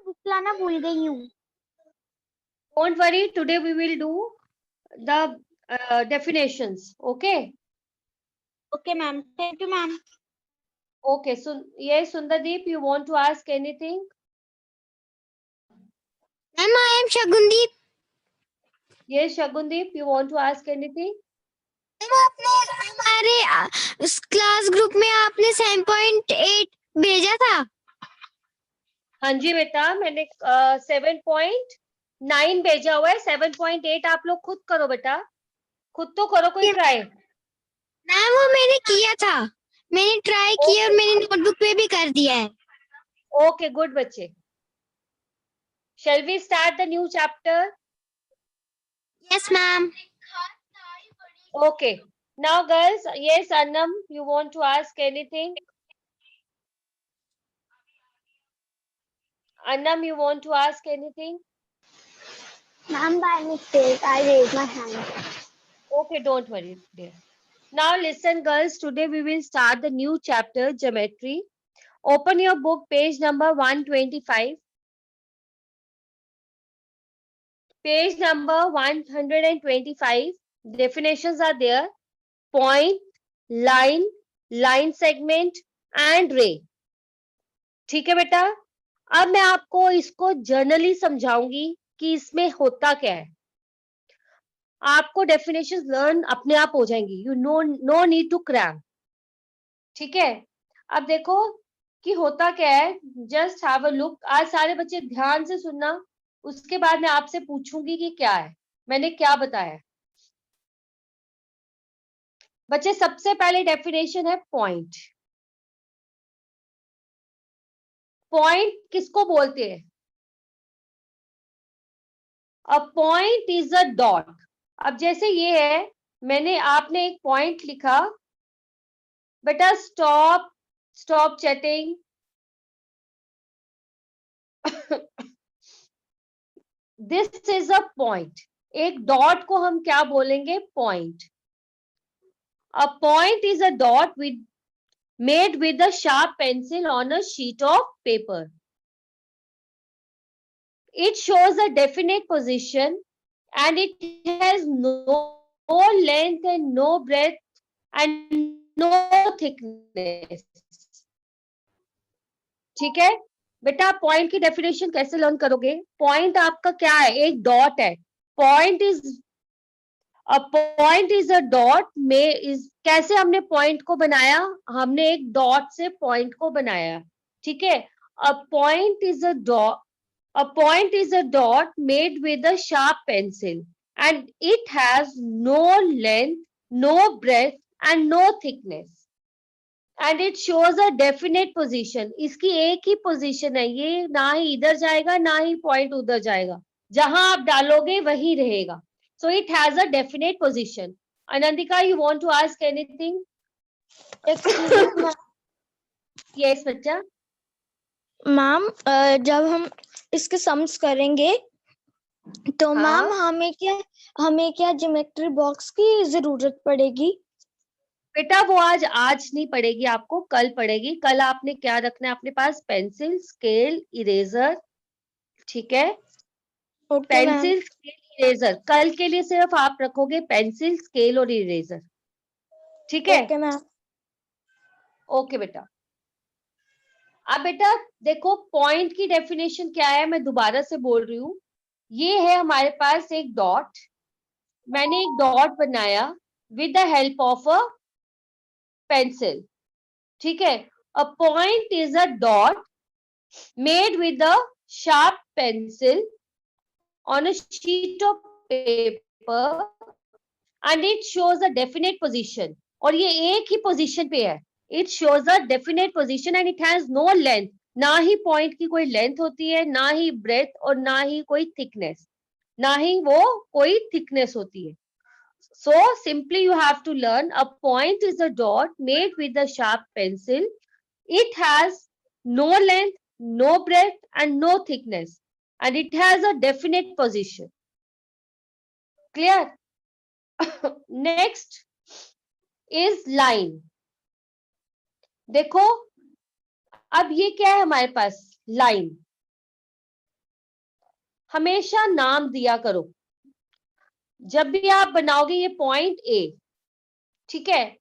Book लाना भूल गई हूँ। Don't worry, today we will do the definitions. Okay. Okay, ma'am. Thank you, ma'am. Okay. So yes, Sundardeep, you want to ask anything? Ma'am, I am Shagundeep. Yes, Shagundeep, you want to ask anything? आपने हमारे class group में आपने 7.8 भेजा था। हाँ जी बेटा, मैंने 7.9 भेजा हुआ है। 7.8 आप लोग खुद करो बेटा, खुद तो करो कोई ट्राई। मैम वो मैंने किया था, मैंने ट्राई किया और मैंने नोटबुक पे भी कर दिया है। ओके, गुड बच्चे। Shall we start the new chapter? Yes, ma'am. Okay. Now, girls, yes, Annam, you want to ask anything? Annam, you want to ask anything? Ma'am, by mistake, I raised my hand. Okay, don't worry, dear. Now, listen, girls, today we will start the new chapter, Geometry. Open your book, page number 125. Page number 125. Definitions are there. Point, line, line segment and ray. ठीक है बेटा? अब मैं आपको इसको generally समझाऊंगी कि इसमें होता क्या है। आपको डेफिनेशंस लर्न अपने आप हो जाएंगी। You know need to cram. ठीक है, अब देखो कि होता क्या है। Just have a look. आज सारे बच्चे ध्यान से सुनना, उसके बाद मैं आपसे पूछूंगी कि क्या है, मैंने क्या बताया। बच्चे, सबसे पहले डेफिनेशन है पॉइंट। पॉइंट किसको बोलते हैं? A point is a dot. अब जैसे ये है, आपने एक पॉइंट लिखा, बेटा stop chatting. This is a point. एक डॉट को हम क्या बोलेंगे? Point. A point is a dot with made with a sharp pencil on a sheet of paper. It shows a definite position and it has no length and no breadth and no thickness. ठीक है बेटा, point की definition कैसे learn करोगे? Point आपका क्या है? एक डॉट है। पॉइंट इज अ डॉट में इज। कैसे हमने पॉइंट को बनाया? हमने एक डॉट से पॉइंट को बनाया। ठीक है, a point is a dot. A point is a dot made with a sharp pencil and it has no length, no breadth and no thickness. And it shows a definite position. इसकी एक ही position है, ये ना ही इधर जाएगा ना ही point उधर जाएगा, जहां आप डालोगे वही रहेगा. So it has a definite position. Anandika, you want to ask anything? Yes, बच्चा. मैम, जब हम इसके सम्स करेंगे तो मैम हमें क्या ज्योमेट्री बॉक्स की जरूरत पड़ेगी? बेटा वो आज नहीं पड़ेगी, आपको कल पड़ेगी। कल आपने क्या रखना है अपने पास? Pencil, scale, eraser. ठीक है, पेंसिल, स्केल, इरेजर। कल के लिए सिर्फ आप रखोगे पेंसिल, स्केल और इरेजर। ठीक है? Okay ma'am. ओके बेटा। अब बेटा देखो, पॉइंट की डेफिनेशन क्या है, मैं दोबारा से बोल रही हूँ। ये है हमारे पास एक डॉट। मैंने एक डॉट बनाया with the help of a pencil. ठीक है, a point is a dot made with a sharp pencil on a sheet of paper and it shows a definite position. और ये एक ही पोजीशन पे है। It shows a definite position and it has no length. ना ही point की कोई length होती है, ना ही ब्रेथ और ना ही कोई थिकनेस, ना ही वो कोई थिकनेस होती है. So simply you have to learn a point is a dot made with a sharp pencil. It has no length, no breadth and no thickness and it has a definite position. Clear? Next is line. देखो अब ये क्या है हमारे पास? Line. हमेशा नाम दिया करो जब भी आप बनाओगे ये पॉइंट ए, ठीक है।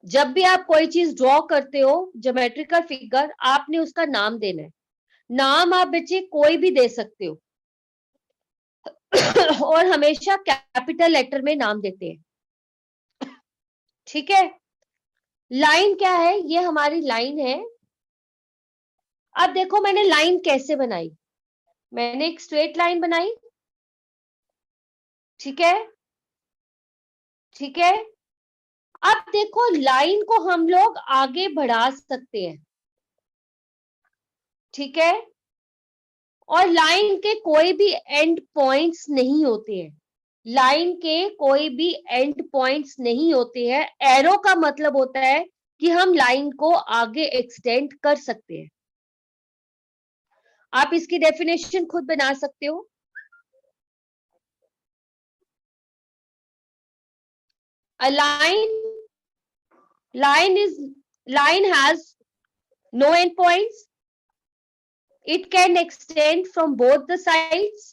जब भी आप कोई चीज ड्रॉ करते हो ज्योमेट्रिकल फिगर, आपने उसका नाम देना है। नाम आप बच्चे कोई भी दे सकते हो और हमेशा कैपिटल लेटर में नाम देते हैं, ठीक है। लाइन क्या है, ये हमारी लाइन है। अब देखो मैंने लाइन कैसे बनाई, मैंने एक स्ट्रेट लाइन बनाई, ठीक है, ठीक है। अब देखो लाइन को हम लोग आगे बढ़ा सकते हैं, ठीक है। और लाइन के कोई भी एंड पॉइंट्स नहीं होते हैं, लाइन के कोई भी एंड पॉइंट्स नहीं होते हैं। एरो का मतलब होता है कि हम लाइन को आगे एक्सटेंड कर सकते हैं। आप इसकी डेफिनेशन खुद बना सकते हो। A line has no endpoints. It can extend from both the sides.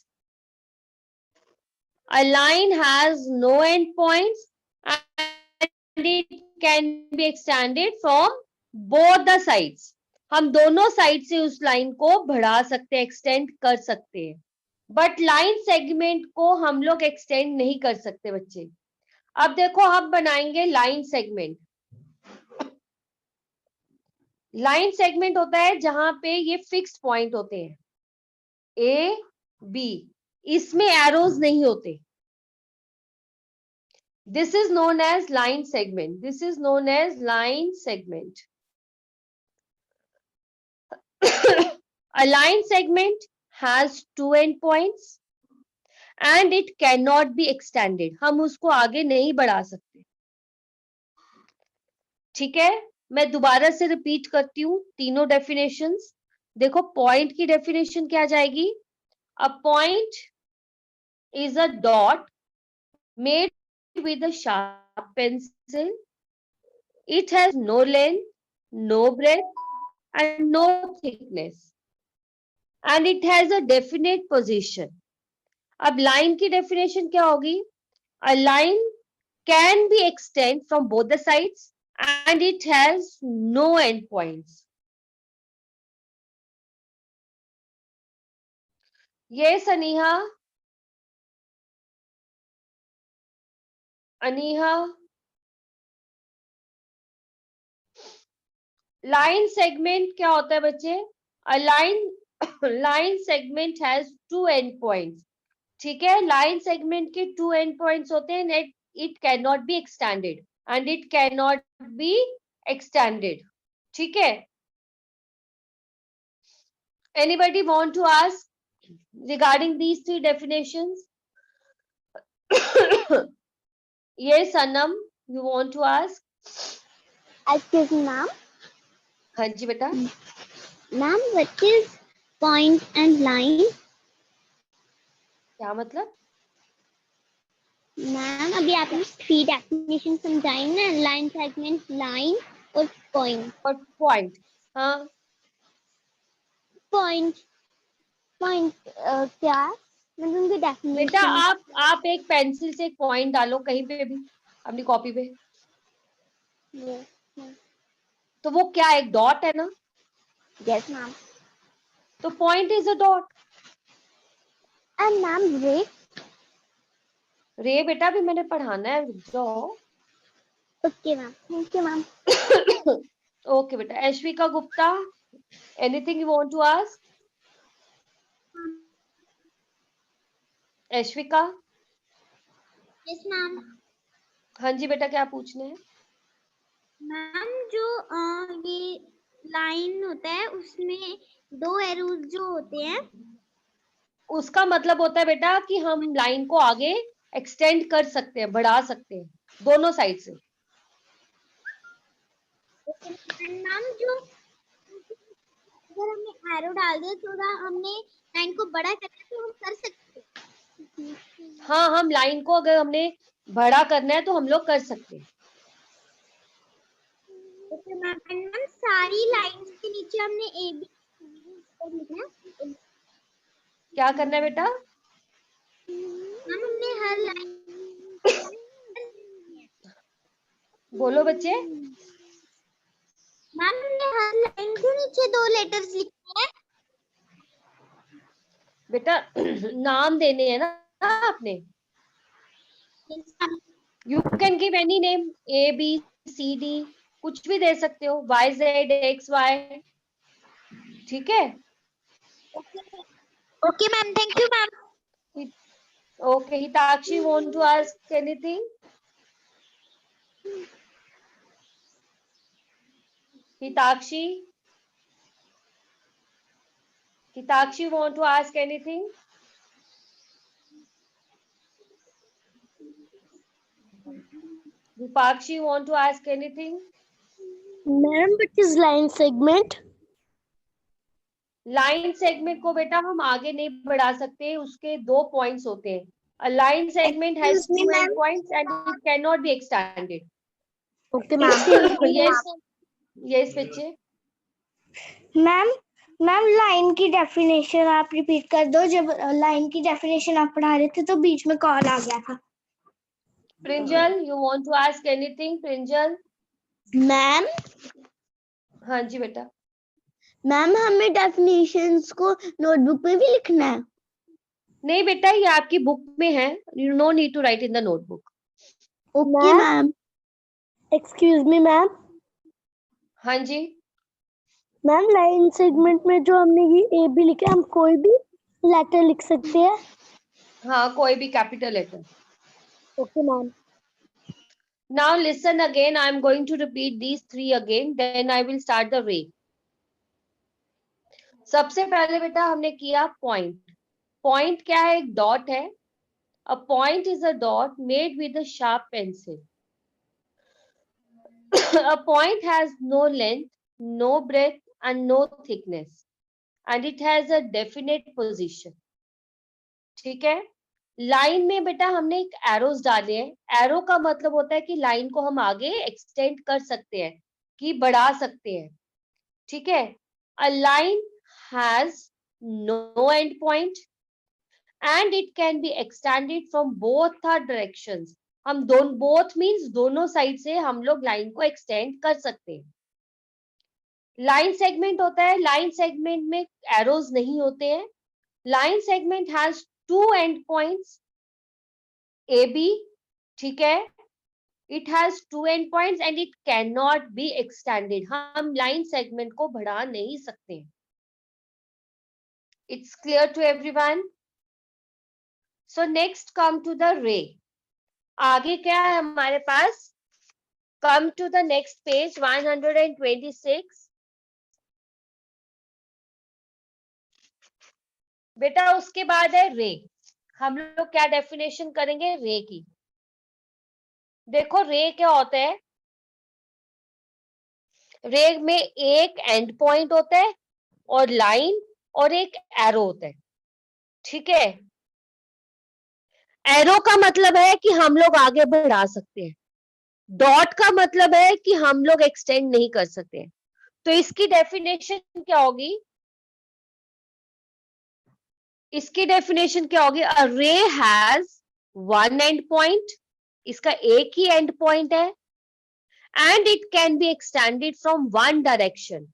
A line has no endpoints and it can be extended from both the sides. हम दोनों साइड से उस लाइन को बढ़ा सकते हैं, एक्सटेंड कर सकते हैं, बट लाइन सेगमेंट को हम लोग एक्सटेंड नहीं कर सकते बच्चे। अब देखो हम बनाएंगे लाइन सेगमेंट। लाइन सेगमेंट होता है जहां पे ये फिक्स्ड पॉइंट होते हैं, ए बी, इसमें एरोज नहीं होते। This is known as line segment, this is known as line segment. A line segment has two endpoints and it cannot be extended. हम उसको आगे नहीं बढ़ा सकते, ठीक है। मैं दोबारा से रिपीट करती हूँ तीनों डेफिनेशंस। देखो पॉइंट की डेफिनेशन क्या जाएगी, a point is a dot made with a sharp pencil. It has no length, no breadth, and no thickness. And it has a definite position. अब लाइन की डेफिनेशन क्या होगी, a line can be extended from both the sides and it has no endpoints. Yes, Aniha. Aniha. Line segment क्या होता है बच्चे, a line segment has two end points, ठीक है। लाइन सेगमेंट के टू एंड पॉइंट्स होते हैं, it can not be extended and it can not be extended, ठीक है। Anybody want to ask regarding these three definitions? Yes, Anam, you want to ask? Excuse me, ma'am. हाँ जी बेटा। Ma'am, what is point and line? क्या मतलब? Ma'am अभी आपने three definition समझाई ना, लाइन सेगमेंट, लाइन और पॉइंट। और पॉइंट, हाँ पॉइंट पॉइंट क्या है, मतलब उनकी बेटा, डेफिनेशन। आप एक पेंसिल से एक पॉइंट डालो कहीं पे भी अपनी कॉपी पे, तो वो क्या एक डॉट है ना? Yes ma'am. तो point is a dot. And ma'am रे? रे बेटा भी मैंने पढ़ाना है, रुक जाओ। Okay ma'am, thank you ma'am. Okay बेटा। Aishwika Gupta, anything you want to ask? Aishwika? Yes ma'am. हाँ जी बेटा, क्या पूछना है? मैम जो ये लाइन होता है उसमें दो एरोज जो होते हैं, उसका मतलब होता है बेटा कि हम लाइन को आगे एक्सटेंड कर सकते हैं, बढ़ा सकते हैं दोनों साइड से। मैम जो अगर हमने एरो डाल दिया थोड़ा, हमने लाइन को बड़ा करना है तो हम कर सकते हैं। हाँ, हम लाइन को अगर हमने बड़ा करना है तो हम लोग कर सकते हैं। Okay ma'am. मैम सारी लाइंस के नीचे हमने ए बी लिखना है। क्या करना है बेटा? मैम हमने हर लाइन बोलो बच्चे। मैम हमने हर लाइन के नीचे 2 लेटर्स लिखे हैं। बेटा नाम देने हैं ना आपने। You can give any name, A B C D, कुछ भी दे सकते हो, वाई जेड एक्स वाई, ठीक है। Okay ma'am, thank you ma'am. Okay, Hitakshi want to ask anything? Hitakshi want to ask anything? Rupakshi want to ask anything? Ma'am, what is line segment? Line segment को बेटा हम आगे नहीं बढ़ा सकते, उसके 2 पॉइंट्स होते हैं. A line segment has Excuse me, 2 ma'am. endpoints and it cannot be extended. Okay, ma'am. Yes बच्चे. मैम लाइन की डेफिनेशन आप रिपीट कर दो. जब लाइन की डेफिनेशन आप पढ़ा रहे थे तो बीच में कॉल आ गया था. Prinjal, you want to ask anything? Prinjal? Ma'am हाँ जी बेटा. मैम हमें डेफिनेशंस को नोटबुक में भी लिखना है. नहीं बेटा, ये आपकी बुक में है. You no need to write in the notebook. Okay ma'am. Excuse me ma'am. हाँ जी. मैम लाइन सेगमेंट में जो हमने ये ए बी लिखा, हम कोई भी लेटर लिख सकते हैं. हाँ, कोई भी capital letter. Okay ma'am. Now listen again. I am going to repeat these 3 again. Then I will start the ray. सबसे पहले बेटा हमने किया पॉइंट. पॉइंट क्या है? एक डॉट है. A point is a dot made with a sharp pencil. A point has no length, no breadth, and no thickness, and it has a definite position. ठीक है. लाइन में बेटा हमने एक एरोस डाले हैं. एरो का मतलब होता है कि लाइन को हम आगे एक्सटेंड कर सकते हैं, कि बढ़ा सकते हैं. ठीक है. A line has no end point and it can be extended from both the directions. हम दोनों, both means दोनों साइड से हम लोग लाइन को एक्सटेंड कर सकते हैं. लाइन सेगमेंट होता है. लाइन सेगमेंट में एरोज नहीं होते हैं. Line segment has 2 end points A B. ठीक है. It has 2 end points and it can not be extended. हम लाइन सेगमेंट को बढ़ा नहीं सकते. It's clear to everyone? So next come to the ray. आगे क्या है हमारे पास? Come to the next page 126. बेटा उसके बाद है रे. हम लोग क्या डेफिनेशन करेंगे रे की? देखो रे क्या होता है. रे में एक एंड पॉइंट होता है और लाइन और एक एरो होता है. ठीक है. एरो का मतलब है कि हम लोग आगे बढ़ा सकते हैं. डॉट का मतलब है कि हम लोग एक्सटेंड नहीं कर सकते हैं. तो इसकी डेफिनेशन क्या होगी? इसकी डेफिनेशन क्या होगी? अ रे हैज 1 एंड पॉइंट. इसका एक ही एंड पॉइंट है. And it can be extended from 1 direction.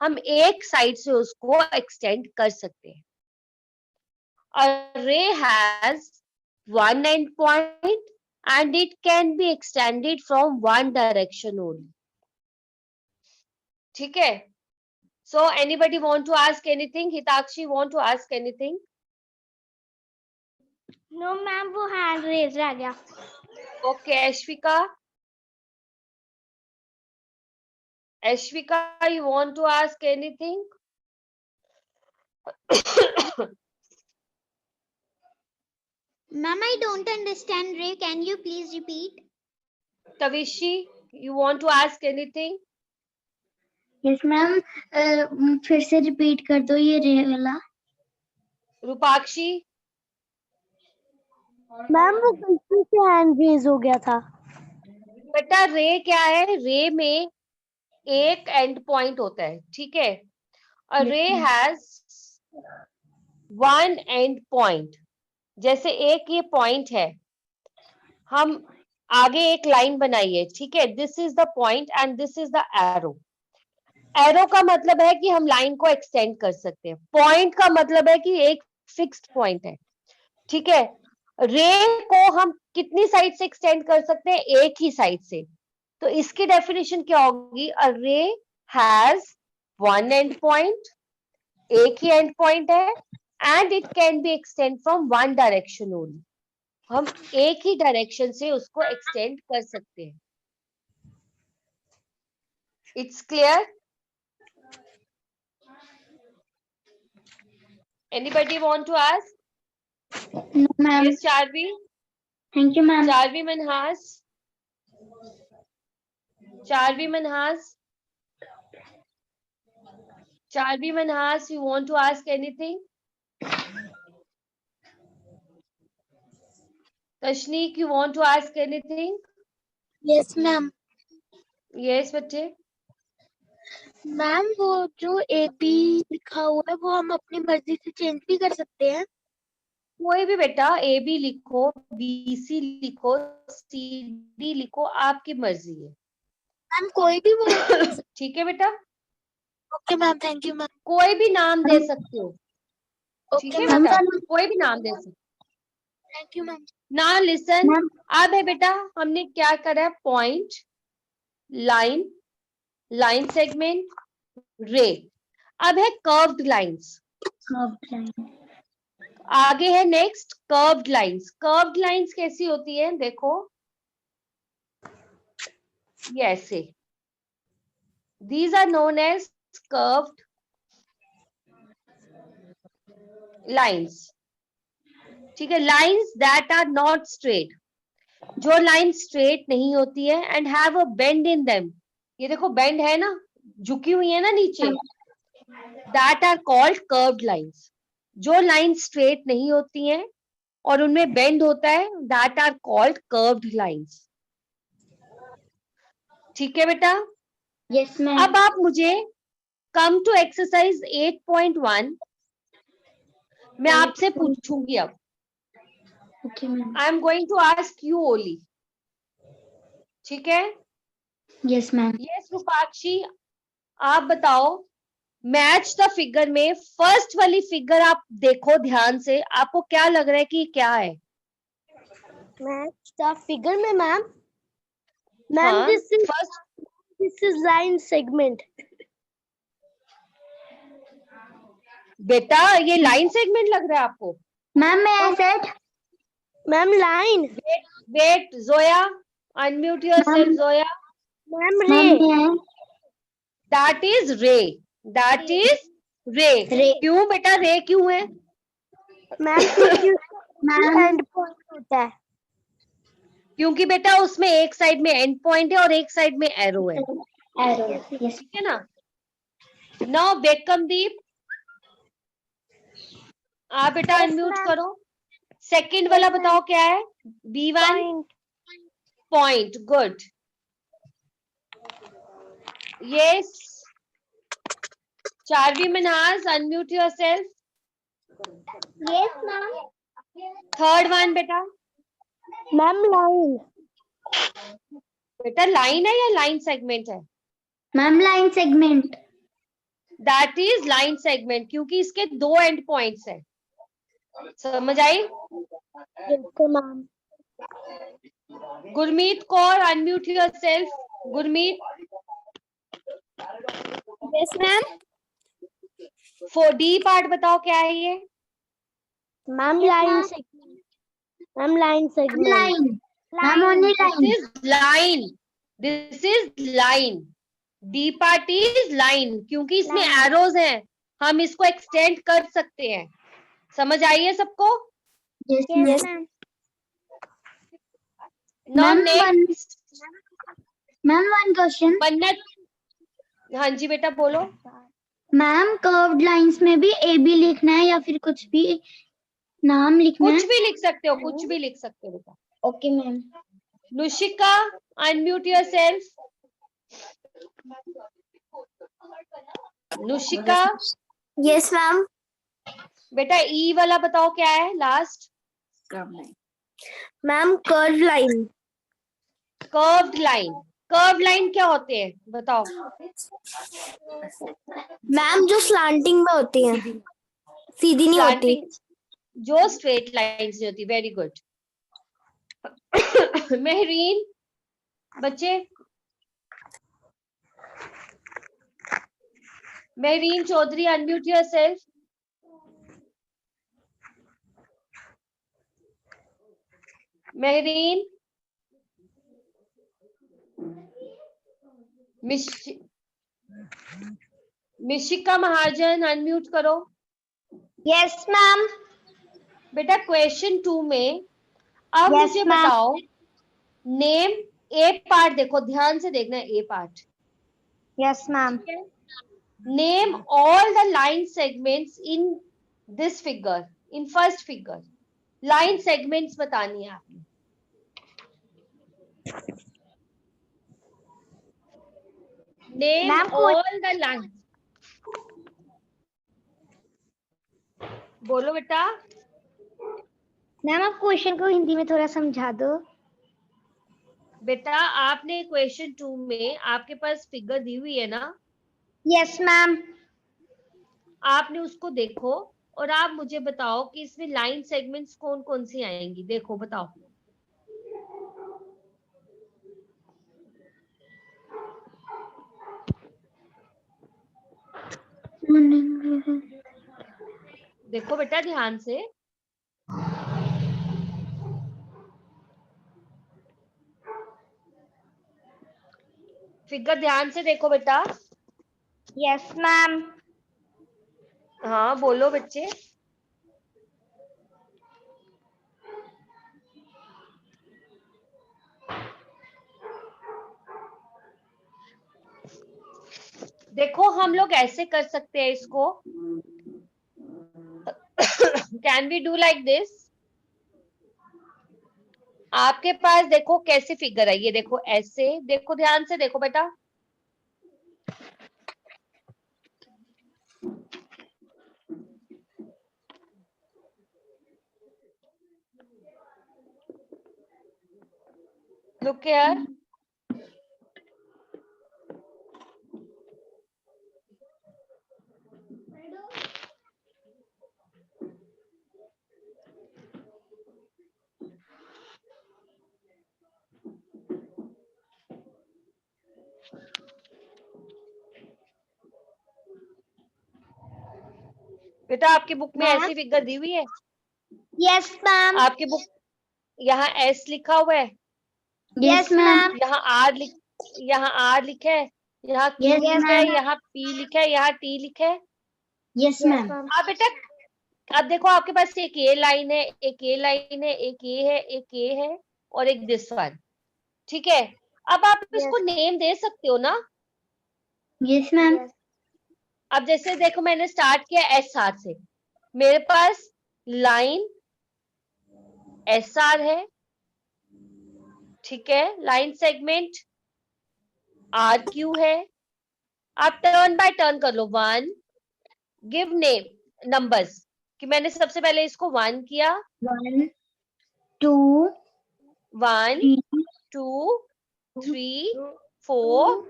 हम एक साइड से उसको एक्सटेंड कर सकते हैं. अ रे has 1 and point and it can be extended from 1 direction only. ठीक है. So anybody want to ask anything? Hitakshi want to ask anything? No ma'am, वो हैंड रेज रह गया. Okay, Ashvika, you want to ask anything? Ma'am, I don't understand Ray. Can you please repeat? Tavishi, you want to ask anything? Yes ma'am, फिर से repeat कर दो ये रे वाला. Rupakshi? मैम वो गलती से हैंड रेज हो गया था. बेटा रे क्या है? रे में एक एंड पॉइंट होता है. ठीक है. A ray has one and point. जैसे एक ये पॉइंट है, हम आगे एक लाइन बनाइए, ठीक है, this is the point and this is the arrow. Arrow का मतलब है कि हम लाइन को एक्सटेंड कर सकते हैं, पॉइंट का मतलब है कि एक फिक्स्ड पॉइंट है, ठीक है। रे को हम कितनी साइड से एक्सटेंड कर सकते हैं? एक ही साइड से। तो इसकी डेफिनेशन क्या होगी? अ रे हैज वन एंड पॉइंट, एक ही एंड पॉइंट है, and it can be extend from one direction only. हम एक ही डायरेक्शन से उसको एक्सटेंड कर सकते हैं। It's clear? Anybody want to ask? No, ma'am. Yes Charvi? Thank you, ma'am. Charvi Manhas? Charvi Manhas? Charvi Manhas, you want to ask anything? Tashneek, you want to ask anything? Yes, ma'am. Yes, बच्चे। Ma'am वो जो AB लिखा हुआ है वो हम अपनी मर्जी से चेंज भी कर सकते हैं? कोई भी बेटा ए बी लिखो, BC लिखो, CD लिखो, आपकी मर्जी है। मैम कोई भी वो ठीक है बेटा, okay ma'am, thank you ma'am. कोई भी नाम दे सकते हो, ठीक ओके है मैम, बेटा, कोई भी नाम दे सकते हो। Thank you ma'am. Now listen, ma'am अब है बेटा, हमने क्या करा है? पॉइंट, लाइन, लाइन सेगमेंट, रे। अब है कर्व्ड लाइंस। आगे है next curved lines. Curved lines कैसी होती है? देखो ये ऐसे, these are known as curved lines, ठीक है। lines that are not straight, जो लाइन स्ट्रेट नहीं होती है, and have a bend in them. ये देखो बेंड है ना, झुकी हुई है ना नीचे, that are called curved lines. जो लाइन स्ट्रेट नहीं होती हैं और उनमें बेंड होता है, that are called curved lines. ठीक है बेटा? Yes ma'am. अब आप मुझे कम टू एक्सरसाइज 8.1, मैं आपसे पूछूंगी अब। Okay ma'am. I am going to ask you only, ठीक है? Yes ma'am. यस रूपाक्षी, आप बताओ, मैच द फिगर में फर्स्ट वाली फिगर आप देखो ध्यान से, आपको क्या लग रहा है कि क्या है? मैच द फिगर में मैम, हाँ, first this is line segment. बेटा ये लाइन सेगमेंट लग रहा है आपको? मैम मैं I said ma'am line. Wait Zoya, unmute yourself Zoya. Ma'am ray. That is ray, that is ray. Ray. क्यों बेटा रे क्यों है? मैम क्योंकि एंड पॉइंट होता है। क्योंकि बेटा उसमें एक साइड में एंड पॉइंट है और एक साइड में एरो है, एरो। ठीक है ना? नाउ बेकमदीप, आप बेटा अनम्यूट करो। सेकंड वाला बताओ क्या है? B1 point, good. Yes Charvi Manaj, unmute yourself. Yes ma'am. Third one बेटा। Ma'am line. बेटा लाइन है या लाइन सेगमेंट है? Ma'am line segment. That is line segment, क्योंकि इसके दो एंड पॉइंट्स हैं। समझ आई? Ma'am. Gurmeet Kaur, unmute yourself. Gurmeet. Yes ma'am. 4D part बताओ क्या है ये? Ma'am line segment. Ma'am line segment. Line. Ma'am only line. This is line. D part is line, क्योंकि इसमें एरोज हैं, हम इसको एक्सटेंड कर सकते हैं। समझ आई है सबको? Yes ma'am. Now next ma'am one question. मन्नत, हाँ जी बेटा बोलो। मैम कर्व्ड लाइंस में भी ए बी लिखना है या फिर कुछ भी नाम लिखना है? कुछ भी लिख सकते हो, कुछ भी लिख सकते हो बेटा। Okay ma'am. Nushika, unmute yourself. Nushika. Yes ma'am. बेटा ई वाला बताओ क्या है last? Ma'am curve line. Curved line. Curved line क्या होते हैं बताओ? मैम जो स्लांटिंग में होती है, सीधी नहीं होती। स्लैंटिंग, जो स्ट्रेट लाइन से होती। Very good. मेहरीन, बच्चे, Mehreen Chaudhary, unmute yourself. Mehreen, Mishika Mahajan, unmute करो। Yes ma'am. बेटा क्वेश्चन 2 में अब Yes, मुझे ma'am. बताओ, नेम ए पार्ट, देखो ध्यान से देखना A part. Yes ma'am. Name all the line segments in this figure, in first figure. Line segments बतानी है आपने। Name Ma'am, all the line. बोलो बेटा। मैम आप क्वेश्चन को हिंदी में थोड़ा समझा दो। बेटा आपने क्वेश्चन 2 में आपके पास फिगर दी हुई है ना, यस मैम। आपने उसको देखो और आप मुझे बताओ कि इसमें लाइन सेगमेंट्स कौन कौन सी आएंगी। देखो बताओ। देखो बेटा ध्यान से। फिगर ध्यान से देखो बेटा। Yes ma'am. हाँ बोलो बच्चे। देखो हम लोग ऐसे कर सकते हैं इसको। Can we do like this? आपके पास देखो कैसे फिगर है, ये देखो ऐसे, देखो ध्यान से देखो बेटा। Look here. बेटा आपकी बुक में मैम? ऐसी फिगर दी हुई है? Yes ma'am. आपकी बुक, यहाँ एस लिखा हुआ है, यस मैम। यहाँ आर लिखा है, यहाँ क्यू Yes, लिखा है, ma'am. यहाँ पी लिखा है, यहाँ टी लिखा है। Yes ma'am. अब बेटा अब देखो आपके पास एक ए लाइन है, एक ए लाइन है, एक ए है, एक ए है और एक दिस वन। ठीक है, अब आप इसको नेम दे सकते हो ना। Yes ma'am. अब जैसे देखो मैंने स्टार्ट किया एस आर से, मेरे पास लाइन एस आर है। ठीक है, लाइन सेगमेंट आर क्यू है। आप टर्न बाय टर्न कर लो। 1, गिव नेम नंबर्स, कि मैंने सबसे पहले इसको 1 किया। 1 2 1 3 2 3 4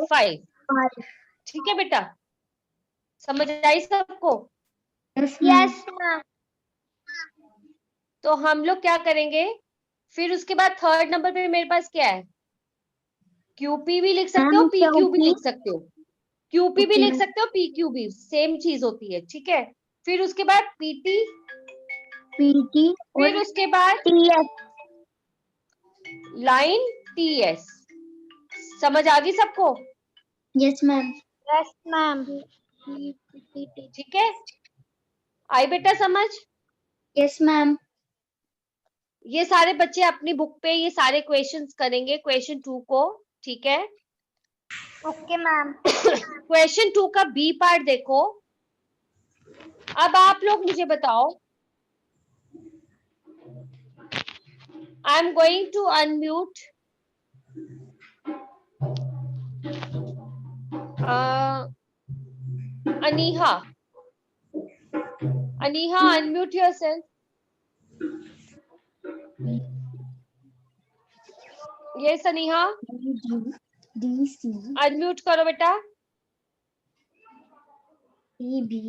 5। 5। ठीक है बेटा, समझ आई सबको? Yes ma'am. तो हम लोग क्या करेंगे, फिर उसके बाद थर्ड नंबर पे मेरे पास क्या है, क्यूपी भी लिख सकते हो, पी क्यू भी लिख सकते हो। क्यूपी भी लिख सकते हो, पी क्यू भी सेम चीज होती है। ठीक है, फिर उसके बाद पीटी, पीटी फिर और उसके बाद टीएस। Line TS. समझ आ गई सबको? Yes ma'am. Yes ma'am. ठीक है, आई बेटा समझ? Yes ma'am. ये सारे बच्चे अपनी बुक पे ये सारे क्वेश्चंस करेंगे, क्वेश्चन 2 को। ठीक है, ओके मैम। क्वेश्चन 2 का बी पार्ट देखो। अब आप लोग मुझे बताओ, I am going to unmute Aniha. Aniha unmute yourself. Yes Aniha D C unmute करो बेटा। E B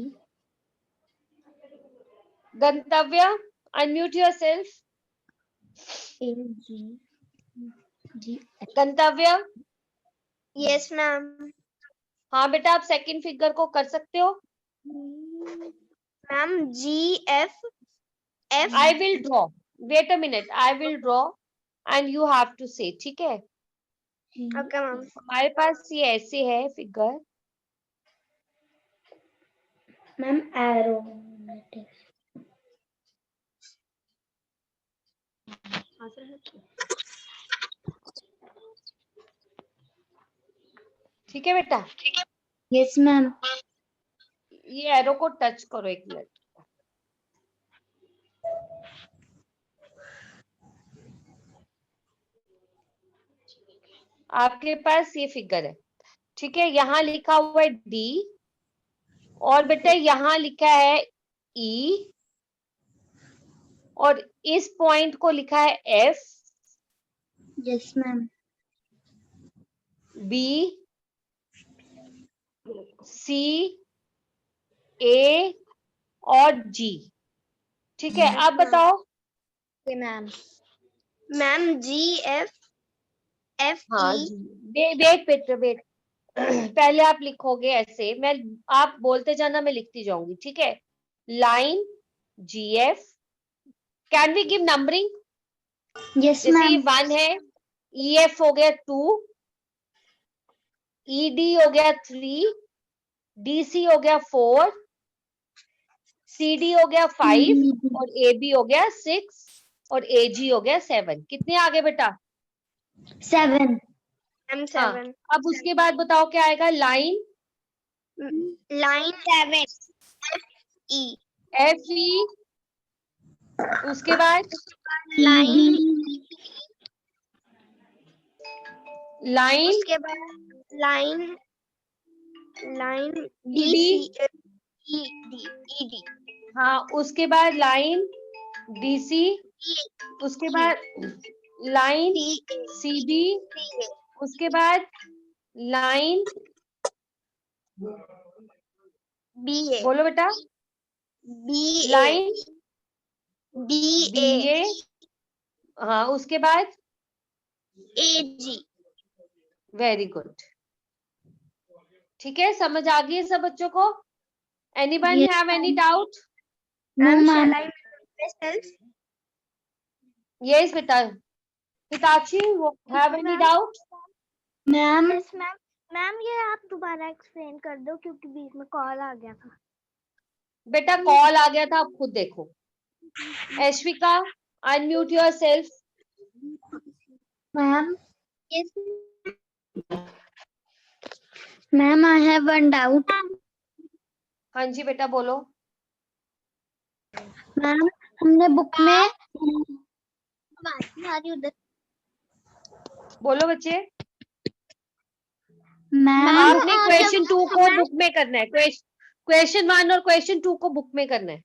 Gantavya unmute yourself. A G G Gantavya. Yes ma'am. हाँ बेटा आप सेकंड फिगर को कर सकते हो। Ma'am G F F I will draw, wait a minute, I will draw and you have to say, ठीक है। Okay ma'am. हमारे पास ये ऐसे है फिगर। मैम एरो ठीक है बेटा। Yes ma'am. ये एरो को टच करो एक मिनट। आपके पास ये फिगर है, ठीक है। यहाँ लिखा हुआ है डी और बेटा यहाँ लिखा है ई और इस पॉइंट को लिखा है एफ, यस मैम। बी, सी, ए और जी, ठीक है। आप बताओ। Ma'am ma'am G F F हाँ ई जी, वेट बेटा वेट। पहले आप लिखोगे ऐसे, मैं आप बोलते जाना, मैं लिखती जाऊंगी, ठीक है। Line G F, can we give numbering? Yes जैसे ये मैम। 1 है, ई एफ हो गया 2, ई डी हो गया 3, डी सी हो गया 4, सी डी हो गया 5 और ए बी हो गया 6 और ए जी हो गया 7। कितने आ गए बेटा? 7। मैम हाँ, 7 अब उसके बाद बताओ क्या आएगा? Line line 7 E F E, उसके बाद लाइन लाइन उसके बाद लाइन लाइन डी डी, सी ई डी हाँ उसके बाद लाइन डी सी, उसके बाद लाइन सी बी, उसके बाद लाइन बी ए बोलो बेटा, बी लाइन डी बी ए, हाँ उसके बाद ए जी। वेरी गुड, ठीक है। समझ आ गई है सब बच्चों को? Anyone have any doubt? Ma'am Shall I myself? Yes बेटा। Hitakshi have any doubt? Ma'am Yes, ma'am. Ma'am ये आप दोबारा एक्सप्लेन कर दो क्योंकि बीच में कॉल आ गया था। बेटा कॉल आ गया था, आप खुद देखो। Aishwika unmute yourself. Ma'am Yes, ma'am I have one doubt. हाँ जी बेटा बोलो। मैम हमने बुक में बोलो बच्चे। मैम आपने क्वेश्चन 2 को बुक में करना है, क्वेश्चन 1 और क्वेश्चन 2 को बुक में करना है।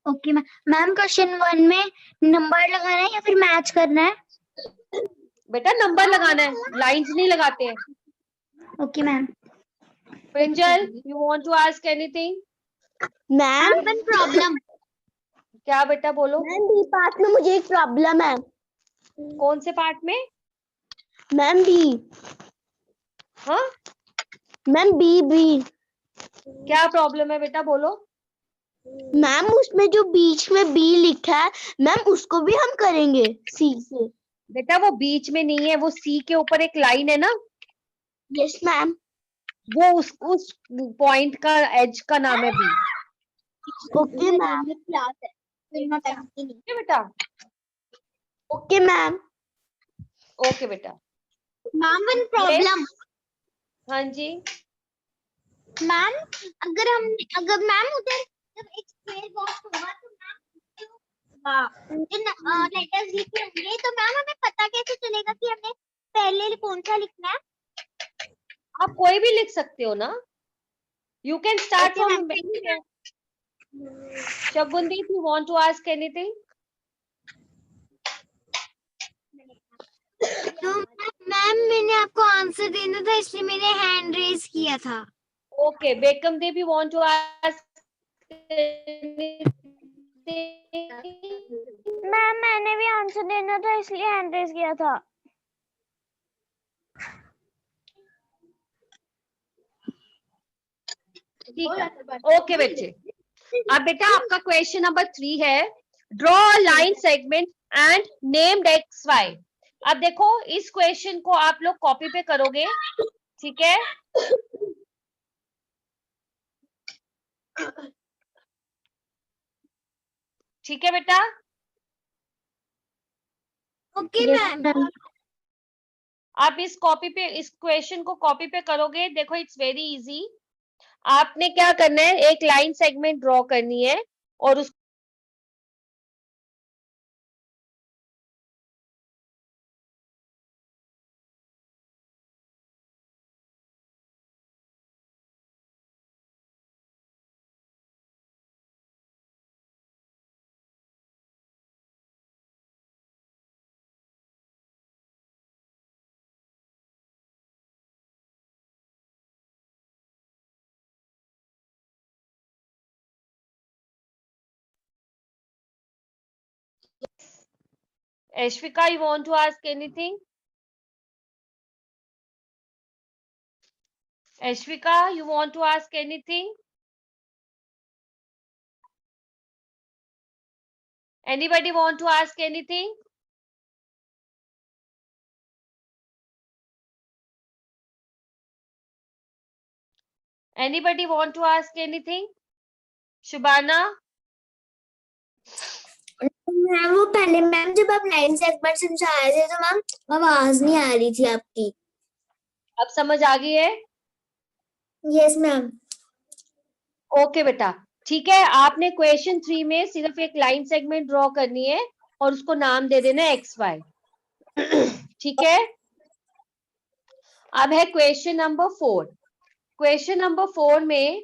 Okay ma'am. मैम क्वेश्चन 1 में नंबर लगाना है या फिर मैच करना है? बेटा नंबर लगाना है, लाइंस नहीं लगाते हैं। Okay ma'am. Prinjal you want to ask anything? Ma'am one problem. क्या बेटा बोलो। मैम बी पार्ट में मुझे एक प्रॉब्लम है। कौन से पार्ट में? Ma'am B. हाँ मैम बी बी। क्या प्रॉब्लम है बेटा बोलो। मैम उसमें जो बीच में बी लिखा है मैम उसको भी हम करेंगे सी से। बेटा वो बीच में नहीं है, वो सी के ऊपर एक लाइन है ना, यस मैम। वो उस पॉइंट का एज का नाम है बी। Okay ma'am. क्लास है ठीक है बेटा। Okay ma'am. ओके बेटा। Ma'am one problem. हाँ जी मैम अगर मैम उधर जब एक स्क्वायर बॉक्स होगा तो मैम लेटर्स लिखे होंगे तो मैम हमें पता कैसे चलेगा कि हमें पहले कौन सा लिखना है? आप कोई भी लिख सकते हो ना, you can start Okay, from. ma'am. Shabundeep, you want to ask anything? तो मैम मैंने आपको आंसर देना था इसलिए मैंने हैंड रेज किया था. Okay, Bekamdeep, you want to ask anything? Ma'am मैंने भी आंसर देना था इसलिए हैंड रेज किया था. ठीक है. ओके बच्चे, अब बेटा आपका क्वेश्चन नंबर 3 है, draw line segment and named X Y. अब देखो इस क्वेश्चन को आप लोग कॉपी पे करोगे, ठीक है? ठीक है बेटा? Okay ma'am. आप इस क्वेश्चन को कॉपी पे करोगे. देखो इट्स वेरी इजी. आपने क्या करना है, एक लाइन सेगमेंट ड्रॉ करनी है और उस Ashvika, you want to ask anything? Ashvika, you want to ask anything? Anybody want to ask anything? Anybody want to ask anything? Shubhana? Ma'am वो पहले मैम जब आप लाइन सेगमेंट समझा रहे थे तो मैम आवाज नहीं आ रही थी आपकी. अब समझ आ गई है? Yes ma'am. ओके बेटा, ठीक है. आपने क्वेश्चन 3 में सिर्फ एक लाइन सेगमेंट ड्रॉ करनी है और उसको नाम दे देना एक्स वाई. ठीक है. अब है क्वेश्चन नंबर 4. क्वेश्चन नंबर 4 में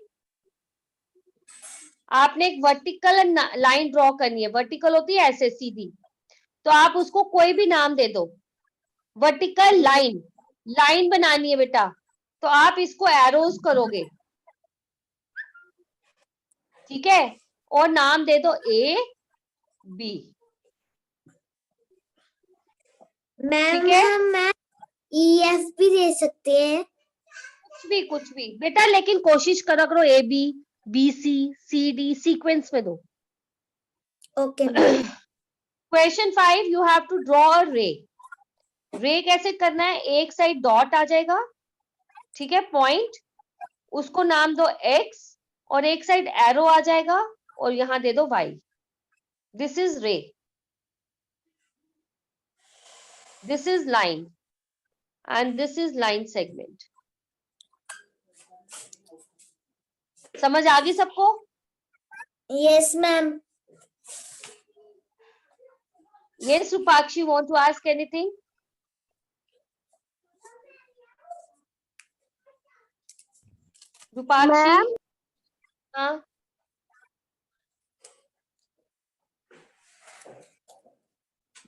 आपने एक वर्टिकल लाइन ड्रॉ करनी है. वर्टिकल होती है ऐसे सीधी, तो आप उसको कोई भी नाम दे दो. वर्टिकल लाइन बनानी है बेटा, तो आप इसको एरोज करोगे, ठीक है? और नाम दे दो ए बी. मैम ठीक है? मैम EF भी दे सकते हैं. कुछ भी बेटा, लेकिन कोशिश करो A B B C C D sequence में दो. Okay. Question 5, you have to draw a ray. Ray कैसे करना है, एक साइड डॉट आ जाएगा, ठीक है, पॉइंट, उसको नाम दो एक्स, और एक साइड एरो आ जाएगा और यहां दे दो वाई. दिस इज रे, this is line and this is line segment. समझ आ गई सबको? Yes ma'am. Yes, Rupakshi, want to ask anything? Rupakshi? हाँ.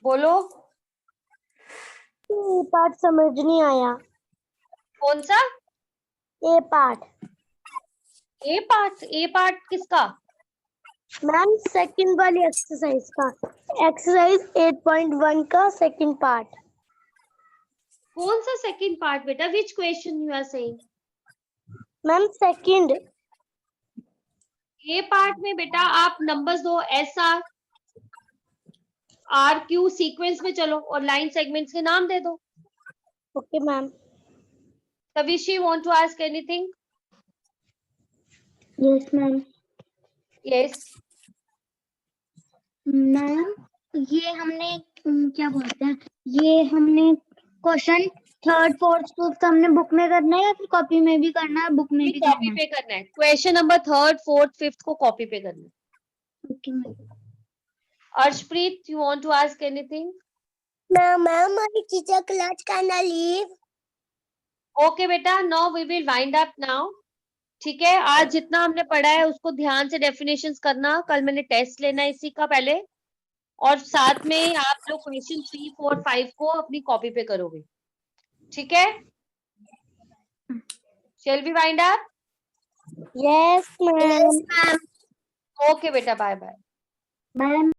बोलो. ए पार्ट समझ नहीं आया. कौन सा? A part. ए पार्ट किसका? मैम सेकंड वाली एक्सरसाइज का, एक्सरसाइज 8.1 का सेकंड पार्ट. कौन सा सेकंड पार्ट बेटा? Which question you are saying? Ma'am second. A part में बेटा आप नंबर्स दो, एस आर क्यू, सीक्वेंस में चलो और लाइन सेगमेंट्स के नाम दे दो. Okay ma'am. Tavishi, want to ask anything? Yes ma'am. Yes. Ma'am ये हमने क्या बोलते हैं, ये हमने क्वेश्चन थर्ड फोर्थ फिफ्थ हमने बुक में करना है या फिर कॉपी में भी करना है? बुक में भी कॉपी पे करना है. Question number 3rd 4th 5th को कॉपी पे करना है. Okay ma'am. Arshpreet, you want to ask anything? Ma'am हमारी टीचर क्लास का ना लीव. Okay बेटा, now we will wind up now. ठीक है, आज जितना हमने पढ़ा है उसको ध्यान से डेफिनेशंस करना, कल मैंने टेस्ट लेना है इसी का पहले, और साथ में आप लोग क्वेश्चन 3, 4, 5 को अपनी कॉपी पे करोगे, ठीक है? Shall we wind up? Yes ma'am. Okay बेटा, बाय बाय। बाय।